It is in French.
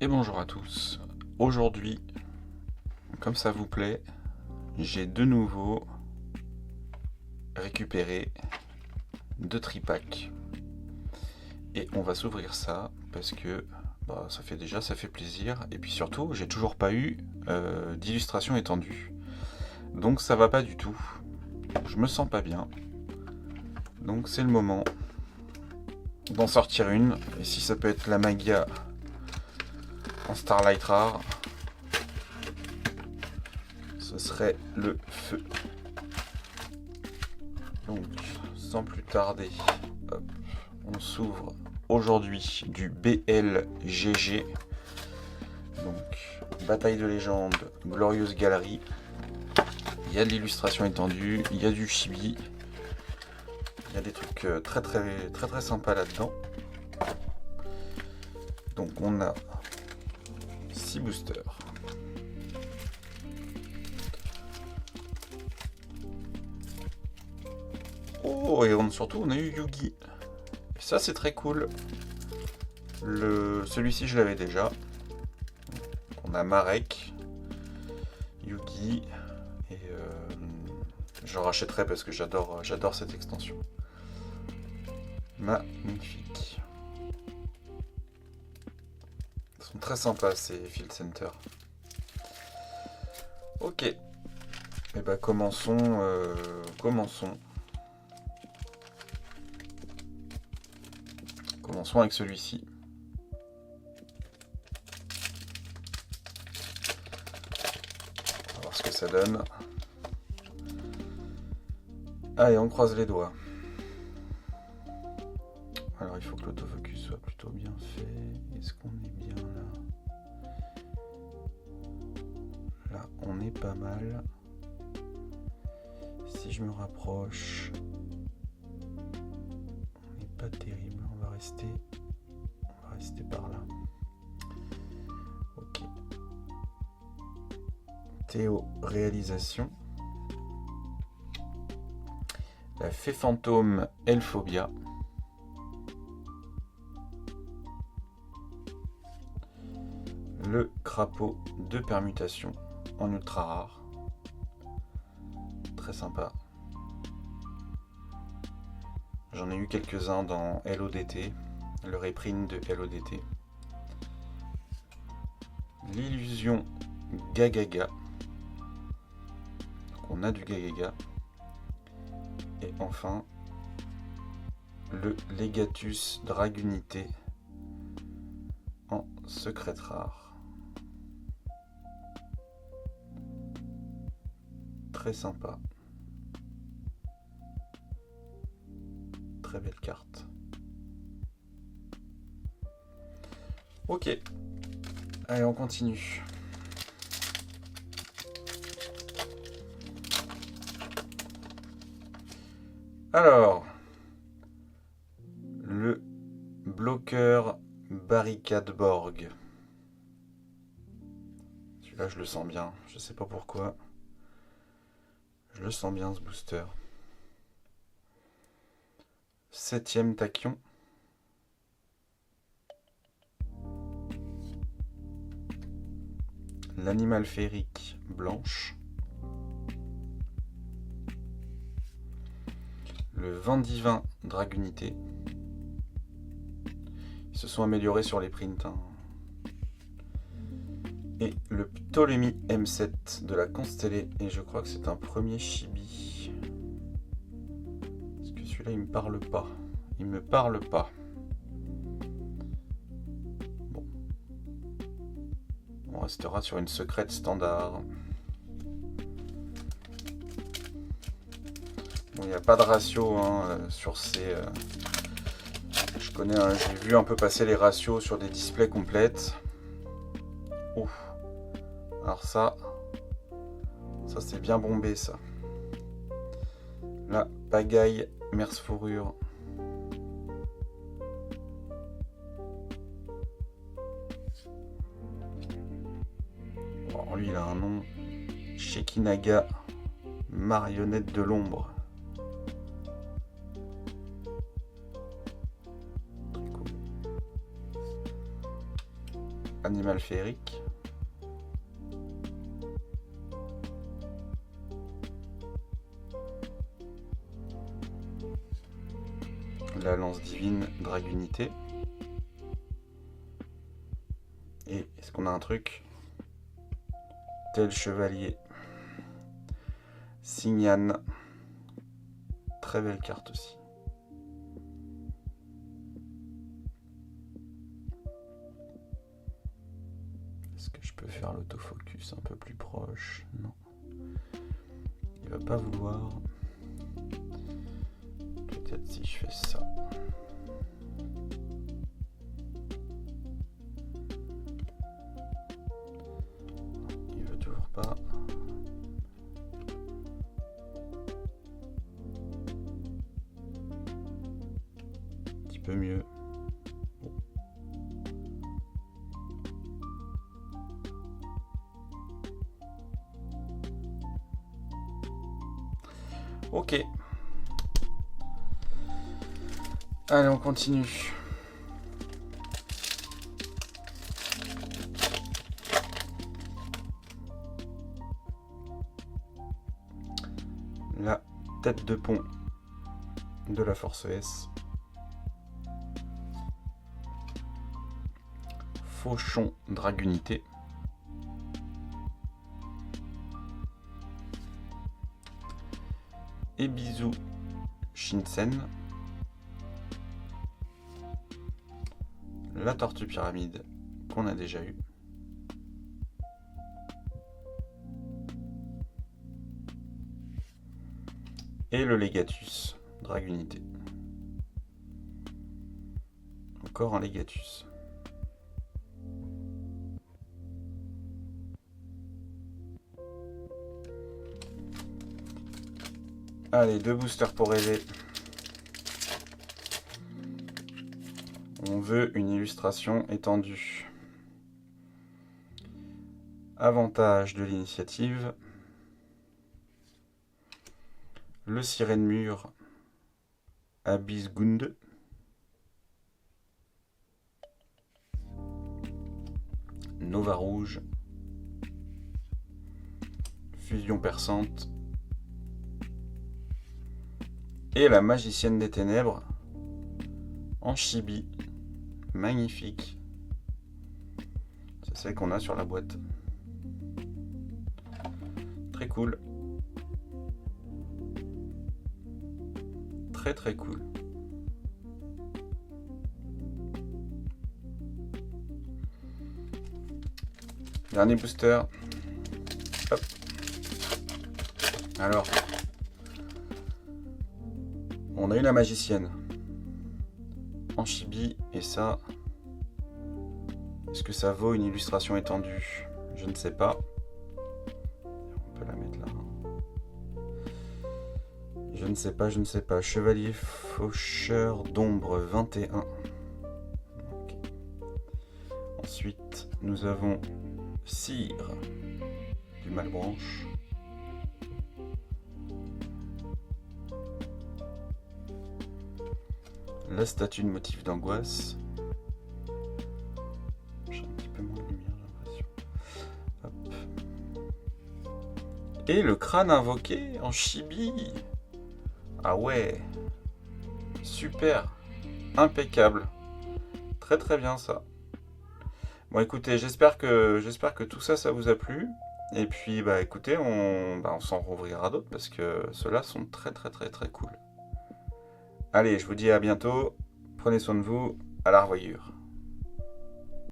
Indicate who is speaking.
Speaker 1: Et bonjour à tous. Aujourd'hui, comme ça vous plaît, j'ai de nouveau récupéré 2 tripacks. Et on va s'ouvrir ça parce que ça fait plaisir. Et puis surtout, j'ai toujours pas eu d'illustration étendue. Donc ça va pas du tout. Je me sens pas bien. Donc c'est le moment d'en sortir une. Et si ça peut être la Magia en Starlight Rare, ce serait le feu. Donc, sans plus tarder, hop, on s'ouvre aujourd'hui du BLGG. Donc, Bataille de légende, Glorious Gallery. Il y a de l'illustration étendue, il y a du chibi. Il y a des trucs très sympas là-dedans. Donc, on a 6 boosters. Oh, et surtout, on a eu Yugi. Et ça, c'est très cool. Celui-ci, je l'avais déjà. On a Marek, Yugi, et je rachèterai parce que j'adore cette extension. Magnifique. Ils sont très sympas ces Field Center. Ok. Et bah commençons. Commençons avec celui-ci. On va voir ce que ça donne. Allez, on croise les doigts. Alors il faut que l'autofocus soit plutôt bien fait. Est-ce qu'on est bien là? Là, on est pas mal. Si je me rapproche, on n'est pas terrible. On va rester par là. Ok. Théo réalisation. La fée fantôme Elphobia. Le crapaud de permutation en ultra rare. Très sympa. J'en ai eu quelques-uns dans LODT, le reprint de LODT. L'illusion Gagaga. Donc on a du Gagaga. Et enfin, le Legatus Dragunité en secret rare. Très sympa. Très belle carte. Ok. Allez, on continue. Alors, le bloqueur Barricade-Borg. Celui-là, je le sens bien. Je sais pas pourquoi. Je le sens bien, ce booster. 7ème tachyon. L'animal féerique blanche. Le vent divin Dragunité. Ils se sont améliorés sur les prints. Et le Ptolemy M7 de la Constellée. Et je crois que c'est un premier chibi. Parce que celui-là, il me parle pas. Il me parle pas. Bon. On restera sur une secrète standard. Bon, il n'y a pas de ratio sur ces... j'ai vu un peu passer les ratios sur des displays complètes. Ouf. Alors ça c'est bien bombé ça. La pagaille merce fourrure. Bon, lui il a un nom. Shekinaga, marionnette de l'ombre. Animal féerique. La lance divine, Dragunité. Et est-ce qu'on a un truc? Tel chevalier. Signan. Très belle carte aussi. Est-ce que je peux faire l'autofocus un peu plus proche? Non. Il va pas vouloir. Peut-être si je fais ça. Il veut toujours pas. Un petit peu mieux. Bon. Ok. Allez, on continue. La tête de pont de la force S. Fauchon Dragunité. Ebisu Shinsen. La tortue pyramide qu'on a déjà eu. Et le Legatus Dragunité. Encore un Legatus. Allez, 2 boosters pour rêver. On veut une illustration étendue. Avantage de l'initiative. Le sirène mur Abyssgunde. Nova rouge. Fusion perçante. Et la magicienne des ténèbres en chibi. Magnifique. C'est celle qu'on a sur la boîte. Très cool. Très très cool. Dernier booster. Hop. Alors. On a eu la magicienne. En chibi, et ça, est-ce que ça vaut une illustration étendue? Je ne sais pas. On peut la mettre là. Je ne sais pas, je ne sais pas. Chevalier faucheur d'ombre 21. Okay. Ensuite, nous avons Cire du Malbranche. La statue de motif d'angoisse. J'ai un petit peu moins de lumière, j'ai l'impression. Hop. Et le crâne invoqué en chibi. Ah ouais. Super. Impeccable. Très très bien ça. Bon écoutez, j'espère que tout ça, ça vous a plu. Et puis bah écoutez, on s'en rouvrira d'autres parce que ceux-là sont très très très très cool. Allez, je vous dis à bientôt. Prenez soin de vous. À la revoyure.